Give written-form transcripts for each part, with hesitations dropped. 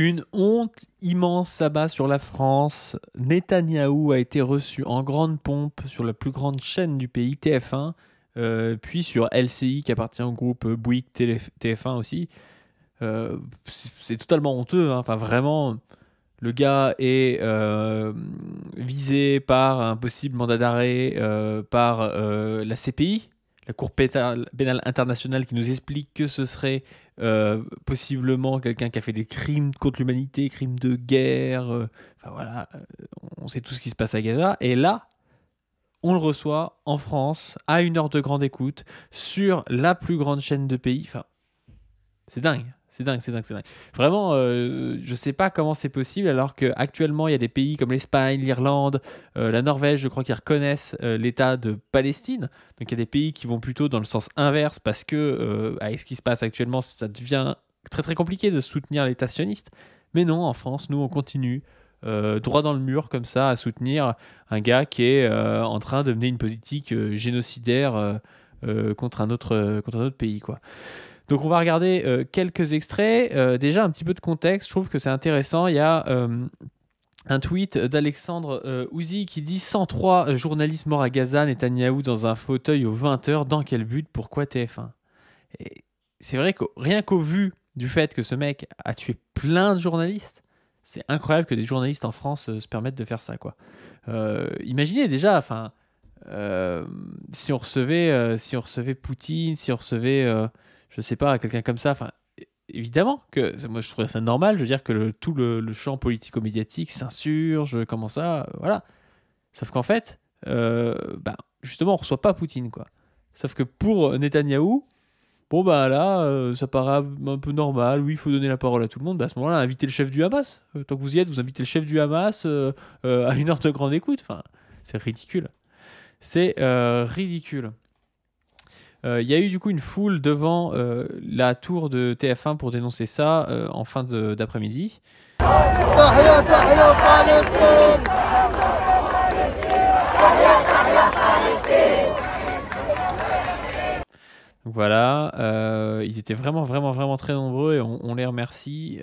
Une honte immense s'abat sur la France. Netanyahou a été reçu en grande pompe sur la plus grande chaîne du pays, TF1, puis sur LCI qui appartient au groupe Bouygues TF1 aussi. C'est totalement honteux, hein. Enfin, vraiment, le gars est visé par un possible mandat d'arrêt par la CPI, la Cour pénale internationale, qui nous explique que ce serait possiblement quelqu'un qui a fait des crimes contre l'humanité, crimes de guerre. Enfin voilà, on sait tout ce qui se passe à Gaza. Et là, on le reçoit en France, à 1 heure de grande écoute, sur la plus grande chaîne de pays. Enfin, c'est dingue. C'est dingue. Vraiment, je sais pas comment c'est possible, alors qu'actuellement, il y a des pays comme l'Espagne, l'Irlande, la Norvège, je crois, qui reconnaissent l'État de Palestine. Donc il y a des pays qui vont plutôt dans le sens inverse, parce que, avec ce qui se passe actuellement, ça devient très très compliqué de soutenir l'État sioniste. Mais non, en France, nous, on continue droit dans le mur, comme ça, à soutenir un gars qui est en train de mener une politique génocidaire contre un autre pays, quoi. Donc on va regarder quelques extraits. Déjà un petit peu de contexte, je trouve que c'est intéressant. Il y a un tweet d'Alexandre Ouzi qui dit 103 journalistes morts à Gaza, Netanyahou dans un fauteuil aux 20h. Dans quel but? Pourquoi TF1? Et c'est vrai que rien qu'au vu du fait que ce mec a tué plein de journalistes, c'est incroyable que des journalistes en France se permettent de faire ça, quoi. Imaginez déjà, enfin, si on recevait Poutine, si on recevait je sais pas, quelqu'un comme ça, enfin, évidemment que moi je trouverais ça normal, je veux dire que tout le champ politico-médiatique s'insurge, comment ça, voilà. Sauf qu'en fait, justement, on reçoit pas Poutine, quoi. Sauf que pour Netanyahou, bon bah là, ça paraît un peu normal, oui, il faut donner la parole à tout le monde, bah à ce moment-là, invitez le chef du Hamas. Tant que vous y êtes, vous invitez le chef du Hamas à 1 heure de grande écoute, enfin, c'est ridicule. C'est ridicule. Il y a eu du coup une foule devant la tour de TF1 pour dénoncer ça en fin d'après-midi. Donc voilà, ils étaient vraiment très nombreux et on les remercie.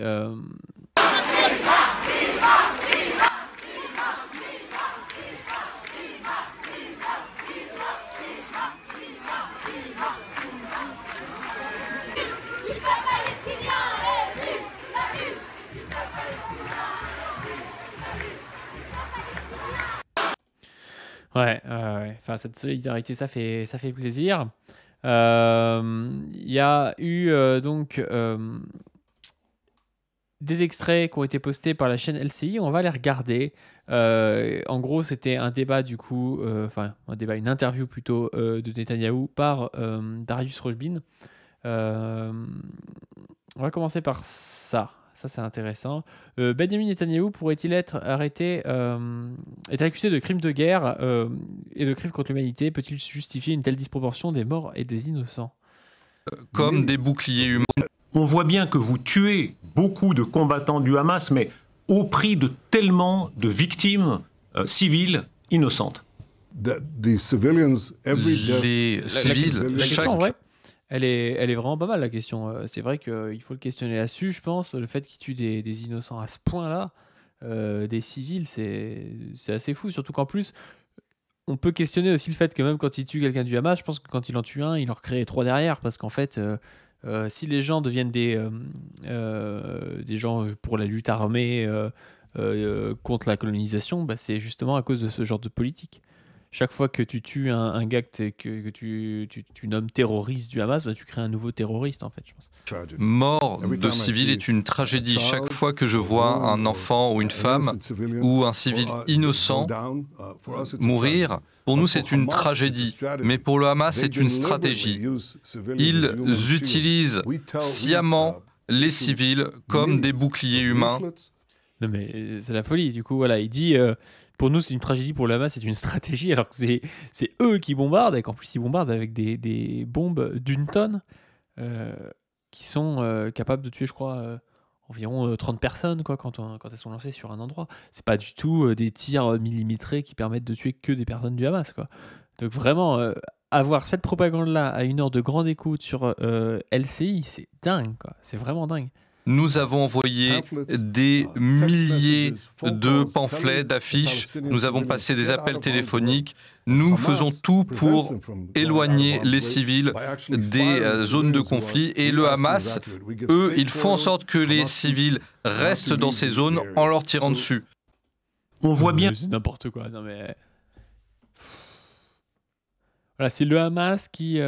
Ouais. Enfin, cette solidarité, ça fait plaisir. Il y a eu donc des extraits qui ont été postés par la chaîne LCI. On va les regarder. En gros, c'était un débat du coup, une interview plutôt de Netanyahou par Darius Rojbin. On va commencer par ça. Ça, c'est intéressant. Benjamin Netanyahou pourrait-il être arrêté, est accusé de crimes de guerre et de crimes contre l'humanité? Peut-il justifier une telle disproportion des morts et des innocents? Comme des boucliers humains. On voit bien que vous tuez beaucoup de combattants du Hamas, mais au prix de tellement de victimes civiles innocentes. Les civils, chaque... Ouais. Elle est vraiment pas mal, la question. C'est vrai qu'il faut le questionner là-dessus, je pense. Le fait qu'il tue des innocents à ce point-là, des civils, c'est assez fou. Surtout qu'en plus, on peut questionner aussi le fait que même quand il tue quelqu'un du Hamas, je pense que quand il en tue un, il en recrée 3 derrière. Parce qu'en fait, si les gens deviennent des gens pour la lutte armée contre la colonisation, bah, c'est justement à cause de ce genre de politique. Chaque fois que tu tues un gars que tu nommes terroriste du Hamas, bah, tu crées un nouveau terroriste, en fait, je pense. Mort de civil est une tragédie. Chaque fois que je vois un enfant ou une femme ou un civil innocent mourir, pour nous c'est une tragédie. Mais pour le Hamas, c'est une stratégie. Ils utilisent sciemment les civils comme des boucliers humains. Non mais c'est la folie, du coup, voilà, il dit... Pour nous, c'est une tragédie, pour le Hamas, c'est une stratégie, alors que c'est eux qui bombardent, et qu'en plus, ils bombardent avec des bombes d'une tonne qui sont capables de tuer, je crois, environ 30 personnes quoi, quand elles sont lancées sur un endroit. C'est pas du tout des tirs millimétrés qui permettent de tuer que des personnes du Hamas, quoi. Donc vraiment, avoir cette propagande-là à 1 heure de grande écoute sur LCI, c'est dingue, quoi. C'est vraiment dingue. Nous avons envoyé des milliers de pamphlets, d'affiches. Nous avons passé des appels téléphoniques. Nous faisons tout pour éloigner les civils des zones de conflit. Et le Hamas, eux, ils font en sorte que les civils restent dans ces zones en leur tirant dessus. On voit bien... C'est n'importe quoi. Non mais... Voilà, c'est le Hamas qui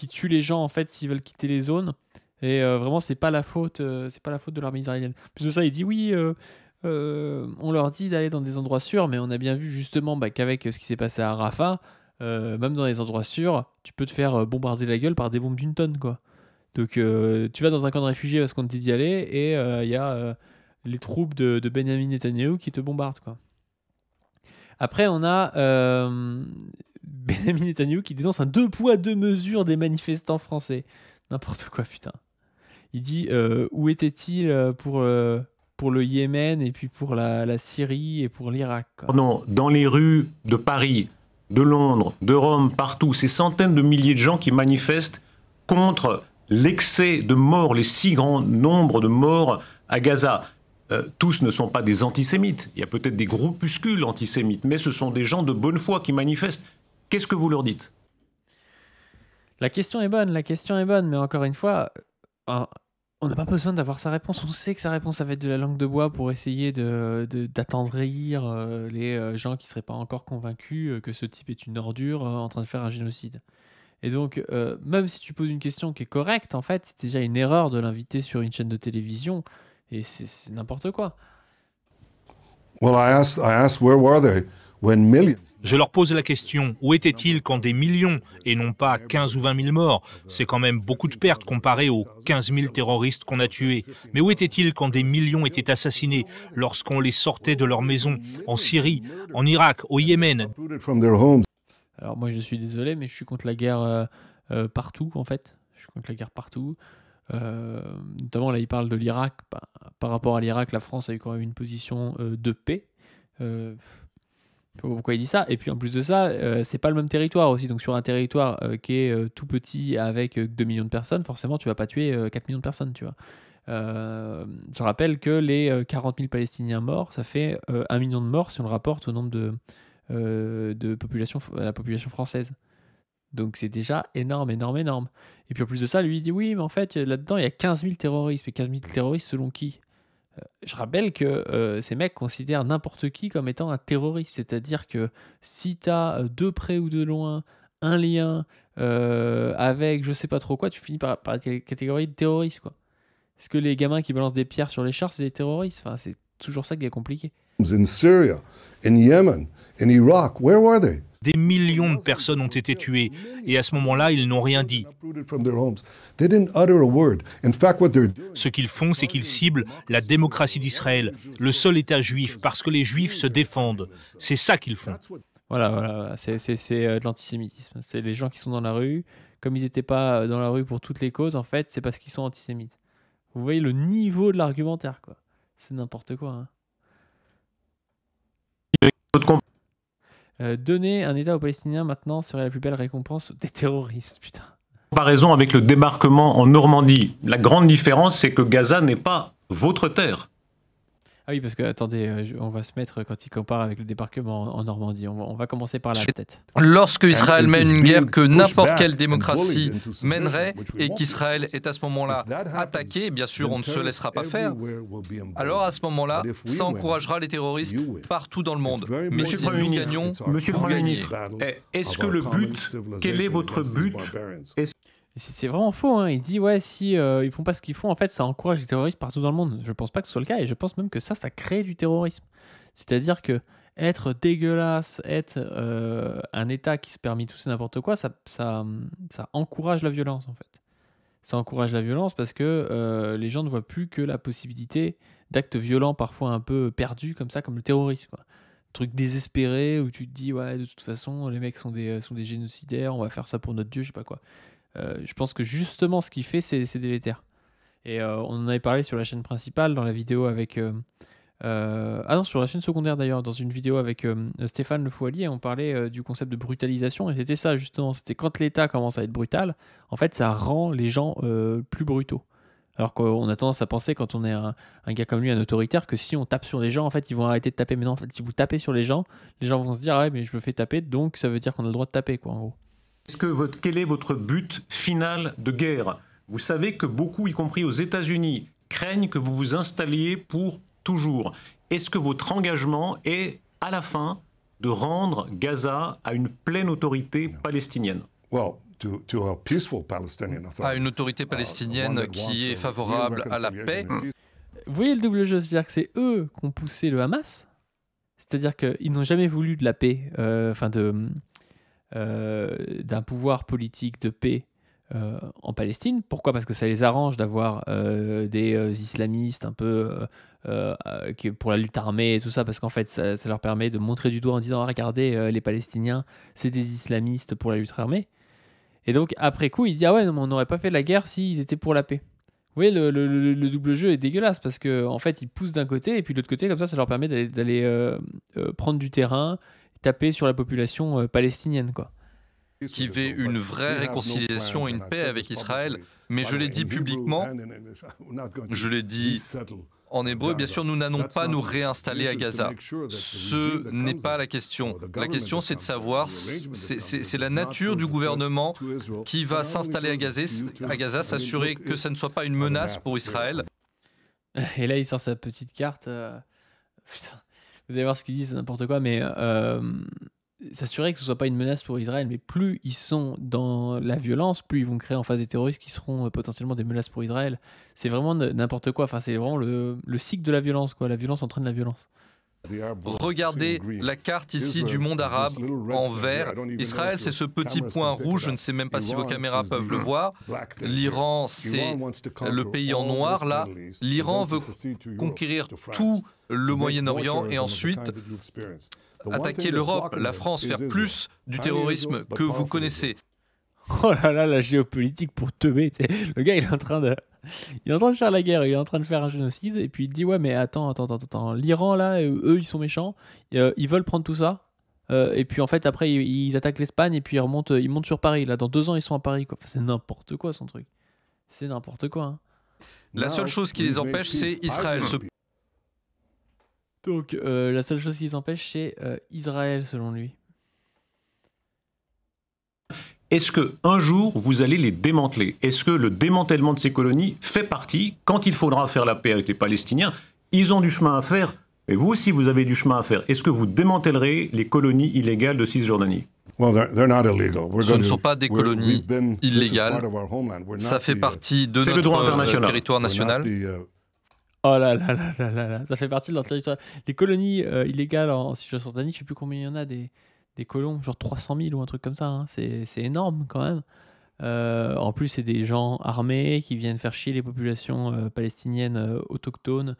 tue les gens en fait s'ils veulent quitter les zones. Et vraiment, c'est pas la faute de l'armée israélienne. Plus de ça, il dit oui, on leur dit d'aller dans des endroits sûrs, mais on a bien vu justement qu'avec ce qui s'est passé à Rafah, même dans les endroits sûrs, tu peux te faire bombarder la gueule par des bombes d'une tonne, quoi. Donc tu vas dans un camp de réfugiés parce qu'on te dit d'y aller, et il y a les troupes de Benjamin Netanyahou qui te bombardent, quoi. Après, on a Benjamin Netanyahou qui dénonce un 2 poids 2 mesures des manifestants français. N'importe quoi, putain. Il dit où était-il pour le Yémen et puis pour la Syrie et pour l'Irak, quoi. Non, dans les rues de Paris, de Londres, de Rome, partout, ces centaines de milliers de gens qui manifestent contre l'excès de morts, les si grands nombres de morts à Gaza. Tous ne sont pas des antisémites. Il y a peut-être des groupuscules antisémites, mais ce sont des gens de bonne foi qui manifestent. Qu'est-ce que vous leur dites ? La question est bonne, mais encore une fois, on n'a pas besoin d'avoir sa réponse. On sait que sa réponse, ça va être de la langue de bois pour essayer d'attendrir les gens qui ne seraient pas encore convaincus que ce type est une ordure en train de faire un génocide. Et donc, même si tu poses une question qui est correcte, en fait, c'est déjà une erreur de l'inviter sur une chaîne de télévision. Et c'est n'importe quoi. Well, I asked where were they when millions... Je leur pose la question, où étaient-ils quand des millions, et non pas 15 ou 20 000 morts? C'est quand même beaucoup de pertes comparé aux 15 000 terroristes qu'on a tués. Mais où étaient-ils quand des millions étaient assassinés, lorsqu'on les sortait de leur maison, en Syrie, en Irak, au Yémen? Alors moi je suis désolé, mais je suis contre la guerre partout, en fait. Je suis contre la guerre partout. Notamment là il parle de l'Irak. Par rapport à l'Irak, la France a eu quand même une position de paix. Je sais pas pourquoi il dit ça. Et puis en plus de ça, c'est pas le même territoire aussi. Donc sur un territoire qui est tout petit avec 2 millions de personnes, forcément tu vas pas tuer 4 millions de personnes, tu vois. Je rappelle que les 40 000 Palestiniens morts, ça fait 1 million de morts si on le rapporte au nombre de population, la population française. Donc c'est déjà énorme. Et puis en plus de ça, lui il dit oui, mais en fait là-dedans il y a 15 000 terroristes. Mais 15 000 terroristes selon qui ? Je rappelle que ces mecs considèrent n'importe qui comme étant un terroriste. C'est-à-dire que si tu as de près ou de loin un lien avec je sais pas trop quoi, tu finis par la catégorie de terroriste, quoi. Est-ce que les gamins qui balancent des pierres sur les chars, c'est des terroristes? Enfin, c'est toujours ça qui est compliqué. In Syria, in Yemen, in Iraq, where were they? Des millions de personnes ont été tuées, et à ce moment-là, ils n'ont rien dit. Ce qu'ils font, c'est qu'ils ciblent la démocratie d'Israël, le seul État juif, parce que les Juifs se défendent. C'est ça qu'ils font. Voilà. C'est de l'antisémitisme. C'est les gens qui sont dans la rue. Comme ils n'étaient pas dans la rue pour toutes les causes, en fait, c'est parce qu'ils sont antisémites. Vous voyez le niveau de l'argumentaire, quoi. C'est n'importe quoi, hein. Donner un État aux Palestiniens maintenant serait la plus belle récompense des terroristes, putain. Comparaison avec le débarquement en Normandie. La grande différence, c'est que Gaza n'est pas votre terre. Ah oui, parce que, attendez, on va se mettre, quand il compare avec le débarquement en Normandie, on va commencer par là, peut-être. Lorsque Israël mène une guerre que n'importe quelle démocratie mènerait, et qu'Israël est à ce moment-là attaqué, bien sûr, on ne se laissera pas faire, alors à ce moment-là, ça encouragera les terroristes partout dans le monde. Mais si nous gagnons, Monsieur le Premier ministre, est-ce que le but, quel est votre but? C'est vraiment faux, hein. Il dit ouais, si ils font pas ce qu'ils font, en fait ça encourage les terroristes partout dans le monde. Je pense pas que ce soit le cas, et je pense même que ça crée du terrorisme. C'est-à-dire que être dégueulasse, être un État qui se permet tout et n'importe quoi, ça encourage la violence, en fait. Ça encourage la violence parce que les gens ne voient plus que la possibilité d'actes violents parfois un peu perdus comme ça, comme le terrorisme, quoi. Truc désespéré où tu te dis ouais, de toute façon les mecs sont des génocidaires, on va faire ça pour notre Dieu, je sais pas quoi. Je pense que justement ce qu'il fait c'est délétère. Et on en avait parlé sur la chaîne principale dans la vidéo avec sur la chaîne secondaire d'ailleurs, dans une vidéo avec Stéphane Le Foualier, on parlait du concept de brutalisation, et c'était ça justement, c'était quand l'État commence à être brutal, en fait ça rend les gens plus brutaux. Alors qu'on a tendance à penser, quand on est un gars comme lui, un autoritaire, que si on tape sur les gens, en fait, ils vont arrêter de taper. Mais non, en fait, si vous tapez sur les gens vont se dire, ah ouais, mais je me fais taper, donc ça veut dire qu'on a le droit de taper, quoi, en gros. Quel est votre but final de guerre? Vous savez que beaucoup, y compris aux États-Unis, craignent que vous vous installiez pour toujours. Est-ce que votre engagement est, à la fin, de rendre Gaza à une pleine autorité palestinienne? À une autorité palestinienne qui est favorable à la paix. Vous voyez le double jeu, c'est-à-dire que c'est eux qui ont poussé le Hamas, c'est-à-dire qu'ils n'ont jamais voulu de la paix, d'un pouvoir politique de paix en Palestine. Pourquoi? Parce que ça les arrange d'avoir des islamistes un peu pour la lutte armée et tout ça, parce qu'en fait ça leur permet de montrer du doigt en disant, ah, regardez, les Palestiniens c'est des islamistes pour la lutte armée. Et donc après coup il dit, ah ouais non, mais on n'aurait pas fait la guerre s'ils étaient pour la paix. Vous voyez, le double jeu est dégueulasse, parce que en fait ils poussent d'un côté et puis de l'autre côté, comme ça leur permet d'aller prendre du terrain, taper sur la population palestinienne, quoi. Qui veut une vraie réconciliation et une paix avec Israël. Mais je l'ai dit publiquement, je l'ai dit en hébreu, bien sûr, nous n'allons pas nous réinstaller à Gaza. Ce n'est pas la question. La question, c'est de savoir, c'est la nature du gouvernement qui va s'installer à Gaza, s'assurer que ça ne soit pas une menace pour Israël. Et là, il sort sa petite carte. Putain. Vous allez voir ce qu'il dit, c'est n'importe quoi, mais s'assurer que ce ne soit pas une menace pour Israël, mais plus ils sont dans la violence, plus ils vont créer en face des terroristes qui seront potentiellement des menaces pour Israël. C'est vraiment n'importe quoi, enfin, c'est vraiment le cycle de la violence, quoi. La violence entraîne la violence. Regardez la carte ici du monde arabe en vert. Israël, c'est ce petit point rouge, je ne sais même pas si vos caméras peuvent le voir. L'Iran, c'est le pays en noir, là. L'Iran veut conquérir tout le Moyen-Orient et ensuite attaquer l'Europe, la France, faire plus du terrorisme que vous connaissez. Oh là là, la géopolitique pour teubé. Le gars, il est en train de faire la guerre, il est en train de faire un génocide, et puis il dit, ouais, mais attends. L'Iran, là, eux, ils sont méchants, ils veulent prendre tout ça, et puis en fait, après, ils attaquent l'Espagne, et puis ils montent sur Paris. Là, dans 2 ans, ils sont à Paris, quoi. Enfin, c'est n'importe quoi, son truc. C'est n'importe quoi, hein. La seule chose qui les empêche, c'est Israël. Donc, la seule chose qui les empêche, c'est Israël, selon lui. Est-ce qu'un jour, vous allez les démanteler? Est-ce que le démantèlement de ces colonies fait partie, quand il faudra faire la paix avec les Palestiniens, ils ont du chemin à faire, et vous aussi, vous avez du chemin à faire. Est-ce que vous démantèlerez les colonies illégales de Cisjordanie? Ce ne sont pas des colonies illégales. Ça fait partie de notre territoire national. Oh là là là là là là, ça fait partie de leur territoire. Les colonies illégales en Cisjordanie, je ne sais plus combien il y en a, des colons, genre 300 000 ou un truc comme ça, hein. C'est énorme quand même. En plus, c'est des gens armés qui viennent faire chier les populations palestiniennes autochtones,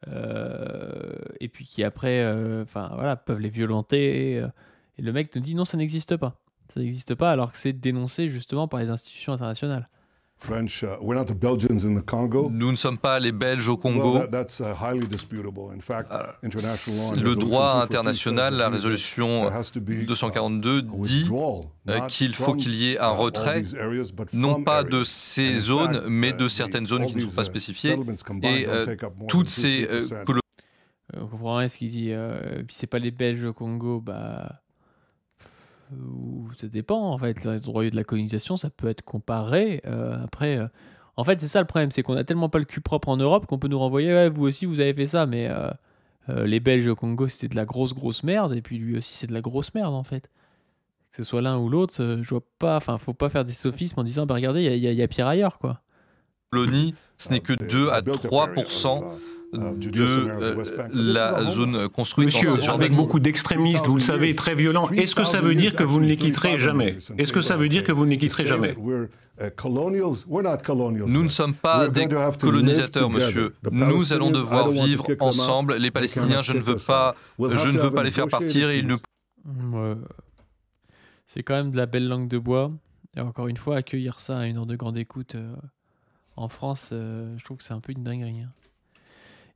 et puis qui après voilà, peuvent les violenter. Et le mec nous dit non, ça n'existe pas. Ça n'existe pas, alors que c'est dénoncé justement par les institutions internationales. Nous ne sommes pas les Belges au Congo. Le droit international, la résolution 242 dit qu'il faut qu'il y ait un retrait, non pas de ces zones, mais de certaines zones qui ne sont pas spécifiées. Et toutes ces colonies... On comprend rien ce qu'il dit. Puis c'est pas les Belges au Congo, bah... ça dépend, en fait. Le droit de la colonisation, ça peut être comparé. Après, en fait, c'est ça le problème, c'est qu'on a tellement pas le cul propre en Europe qu'on peut nous renvoyer, ouais, vous aussi, vous avez fait ça, mais les Belges au Congo, c'était de la grosse merde, et puis lui aussi, c'est de la grosse merde, en fait. Que ce soit l'un ou l'autre, je vois pas, enfin, faut pas faire des sophismes en disant, bah regardez, il y a pire ailleurs, quoi. Colonies, ce n'est que 2 à 3% de la zone construite. Monsieur, avec beaucoup d'extrémistes, vous le savez, très violents, est-ce que ça veut dire que vous ne les quitterez jamais? Est-ce que ça veut dire que vous ne les quitterez jamais? Nous ne sommes pas des colonisateurs, monsieur. Nous allons devoir vivre ensemble. Les Palestiniens, je ne veux pas les faire partir. Et ils ne... C'est quand même de la belle langue de bois. Et encore une fois, accueillir ça à 1 heure de grande écoute en France, je trouve que c'est un peu une dinguerie, hein.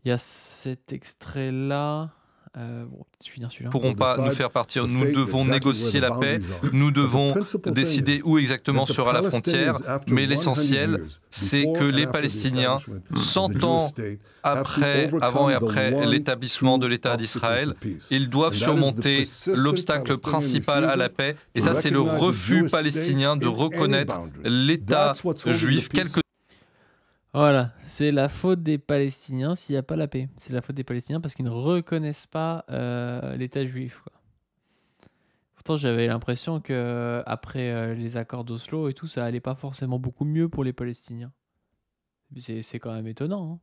Il y a cet extrait-là. Bon, je finir celui-là. Pourront pas nous faire partir. Nous devons négocier la paix. Nous devons décider où exactement sera la frontière. Mais l'essentiel, c'est que les Palestiniens, 100 ans avant et après l'établissement de l'État d'Israël, ils doivent surmonter l'obstacle principal à la paix. Et ça, c'est le refus palestinien de reconnaître l'État juif, quel que... Voilà, c'est la faute des Palestiniens s'il n'y a pas la paix. C'est la faute des Palestiniens parce qu'ils ne reconnaissent pas l'État juif, quoi. Pourtant, j'avais l'impression que après les accords d'Oslo et tout, ça allait pas forcément beaucoup mieux pour les Palestiniens. C'est quand même étonnant,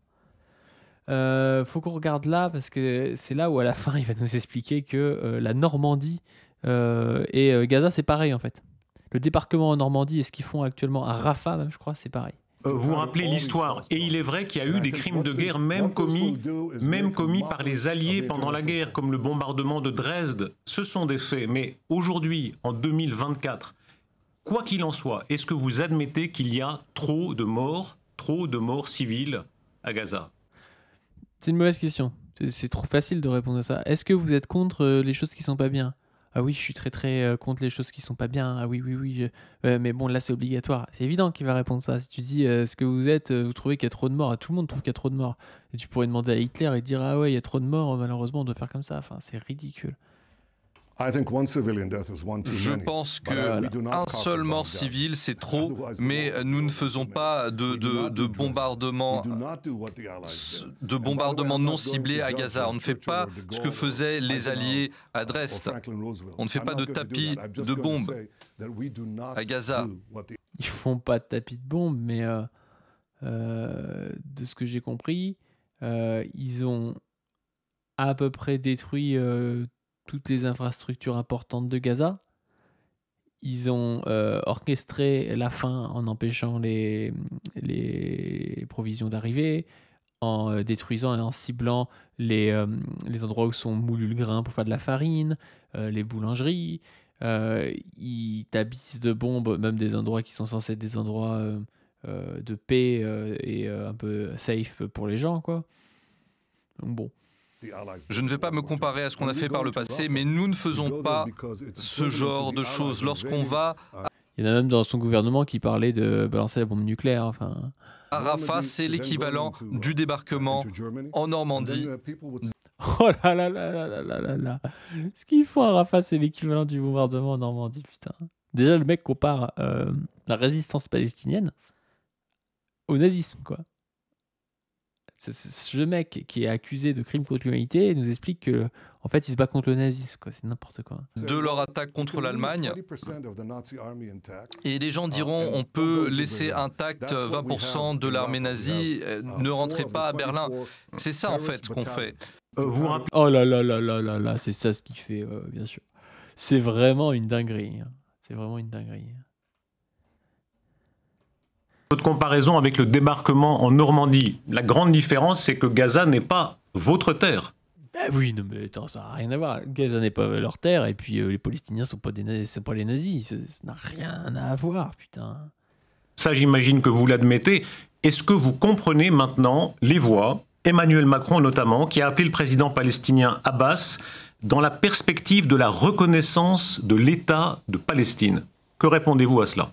hein. Faut qu'on regarde là parce que c'est là où à la fin il va nous expliquer que la Normandie et Gaza c'est pareil en fait. Le débarquement en Normandie et ce qu'ils font actuellement à Rafah même je crois c'est pareil. Vous rappelez l'histoire, et il est vrai qu'il y a eu des crimes de guerre même commis par les Alliés pendant la guerre, comme le bombardement de Dresde. Ce sont des faits, mais aujourd'hui, en 2024, quoi qu'il en soit, est-ce que vous admettez qu'il y a trop de morts civiles à Gaza? C'est une mauvaise question, c'est trop facile de répondre à ça. Est-ce que vous êtes contre les choses qui sont pas bien? Ah oui, je suis très contre les choses qui sont pas bien. Ah oui, mais bon, là c'est obligatoire. C'est évident qu'il va répondre ça. Si tu dis est-ce que vous trouvez qu'il y a trop de morts? Tout le monde trouve qu'il y a trop de morts. Et tu pourrais demander à Hitler et dire ah ouais, il y a trop de morts, malheureusement on doit faire comme ça. Enfin, c'est ridicule. Je pense qu'un seul mort civil, c'est trop, mais nous ne faisons pas de bombardements non ciblés à Gaza. On ne fait pas ce que faisaient les Alliés à Dresde. On ne fait pas de tapis de bombes à Gaza. Ils font pas de tapis de bombes, mais de ce que j'ai compris, ils ont à peu près détruit toutes les infrastructures importantes de Gaza. Ils ont orchestré la faim en empêchant les provisions d'arriver, en détruisant et en ciblant les endroits où sont moulus le grain pour faire de la farine, les boulangeries. Ils tapissent de bombes, même des endroits qui sont censés être des endroits de paix et un peu safe pour les gens, quoi. Donc bon. Je ne vais pas me comparer à ce qu'on a fait par le passé, mais nous ne faisons pas ce genre de choses. Lorsqu'on va... Il y en a même dans son gouvernement qui parlait de balancer la bombe nucléaire. Enfin... À Rafah, c'est l'équivalent du débarquement en Normandie. Oh là là là là là là là là. Ce qu'ils font à Rafah, c'est l'équivalent du bombardement en Normandie, putain. Déjà, le mec compare la résistance palestinienne au nazisme, quoi. Ce mec qui est accusé de crimes contre l'humanité nous explique que en fait il se bat contre le nazisme, quoi. C'est n'importe quoi. De leur attaque contre l'Allemagne, et les gens diront on peut laisser intact 20% de l'armée nazie, ne rentrez pas à Berlin. C'est ça en fait ce qu'on fait. Oh là là là là là là, c'est ça ce qu'il fait, bien sûr. C'est vraiment une dinguerie, hein. C'est vraiment une dinguerie. Votre comparaison avec le débarquement en Normandie, la grande différence, c'est que Gaza n'est pas votre terre. Ben oui, non, mais attends, ça n'a rien à voir. Gaza n'est pas leur terre, et puis les Palestiniens ne sont pas les nazis. Ça n'a rien à voir, putain. Ça, j'imagine que vous l'admettez. Est-ce que vous comprenez maintenant les voix, Emmanuel Macron notamment, qui a appelé le président palestinien Abbas dans la perspective de la reconnaissance de l'État de Palestine? Que répondez-vous à cela?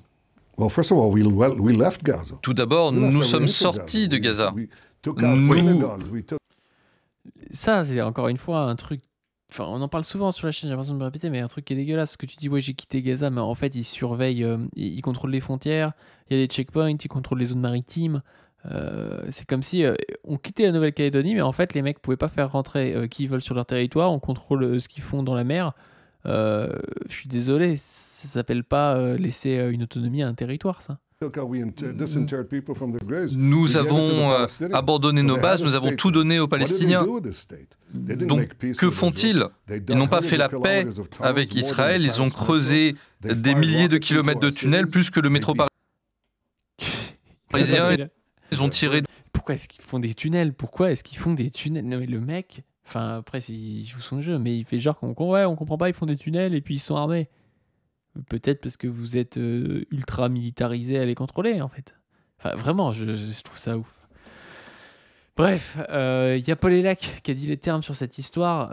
Tout d'abord, nous sommes sortis de Gaza. Ça, c'est encore une fois un truc... Enfin, on en parle souvent sur la chaîne, j'ai l'impression de me répéter, mais un truc qui est dégueulasse. Parce que tu dis, ouais, j'ai quitté Gaza, mais en fait, ils surveillent, ils contrôlent les frontières, il y a des checkpoints, ils contrôlent les zones maritimes. C'est comme si on quittait la Nouvelle-Calédonie, mais en fait, les mecs pouvaient pas faire rentrer qui ils veulent sur leur territoire, on contrôle ce qu'ils font dans la mer. Je suis désolé, ça s'appelle pas laisser une autonomie à un territoire, ça. Nous avons abandonné nos bases, nous avons tout donné aux Palestiniens. Donc, que font-ils? Ils n'ont pas fait la paix avec Israël, ils ont creusé des milliers de kilomètres de tunnels, plus que le métro parisien. Ils ont tiré... Pourquoi est-ce qu'ils font des tunnels? Pourquoi est-ce qu'ils font des tunnels? Non, mais le mec, enfin, après, il joue son jeu, mais il fait genre qu'on comprend pas, ils font des tunnels et puis ils sont armés. Peut-être parce que vous êtes ultra militarisé à les contrôler, en fait. Enfin, vraiment, je trouve ça ouf. Bref, il y a Paul Elec qui a dit les termes sur cette histoire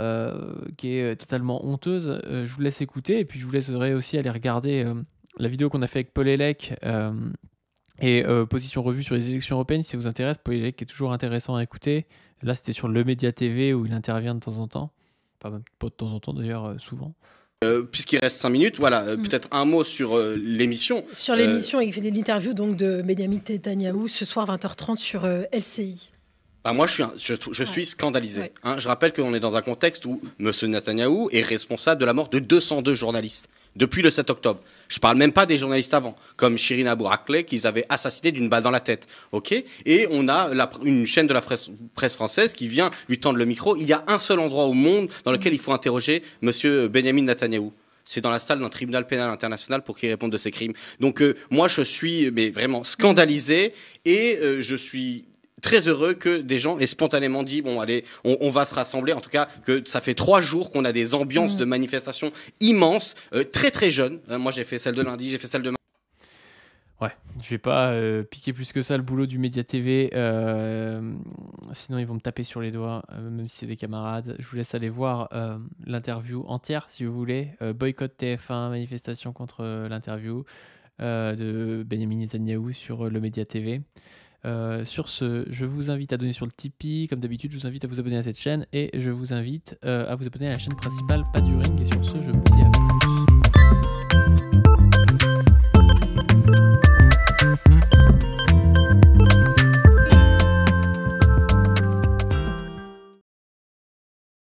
qui est totalement honteuse. Je vous laisse écouter et puis je vous laisserai aussi aller regarder la vidéo qu'on a fait avec Paul Elec et position revue sur les élections européennes si ça vous intéresse. Paul Elec est toujours intéressant à écouter. Là, c'était sur le Média TV où il intervient de temps en temps. Pas de temps en temps d'ailleurs, souvent. Puisqu'il reste 5 minutes, voilà, peut-être un mot sur l'émission. Sur l'émission, il fait l'interview donc de Benyamin Netanyahou ce soir 20h30 sur LCI. Bah moi, je suis scandalisé. Ouais. Hein, je rappelle qu'on est dans un contexte où M. Netanyahou est responsable de la mort de 202 journalistes depuis le 7 octobre. Je ne parle même pas des journalistes avant, comme Shirin Abu Akleh, qu'ils avaient assassiné d'une balle dans la tête. Okay, et on a une chaîne de la presse française qui vient lui tendre le micro. Il y a un seul endroit au monde dans lequel il faut interroger M. Benyamin Netanyahou. C'est dans la salle d'un tribunal pénal international pour qu'il réponde de ses crimes. Donc moi, je suis vraiment scandalisé et je suis très heureux que des gens aient spontanément dit bon allez on va se rassembler, en tout cas que ça fait 3 jours qu'on a des ambiances de manifestations immenses, très très jeunes. Moi j'ai fait celle de lundi, j'ai fait celle de mardi. Ouais, je vais pas piquer plus que ça le boulot du Média TV, sinon ils vont me taper sur les doigts, même si c'est des camarades. Je vous laisse aller voir l'interview entière si vous voulez. Boycott TF1, manifestation contre l'interview de Benyamin Netanyahou sur le Média TV. Sur ce, je vous invite à donner sur le Tipeee. Comme d'habitude, je vous invite à vous abonner à cette chaîne et je vous invite à vous abonner à la chaîne principale Pas du Ring. Et sur ce, je vous dis à plus.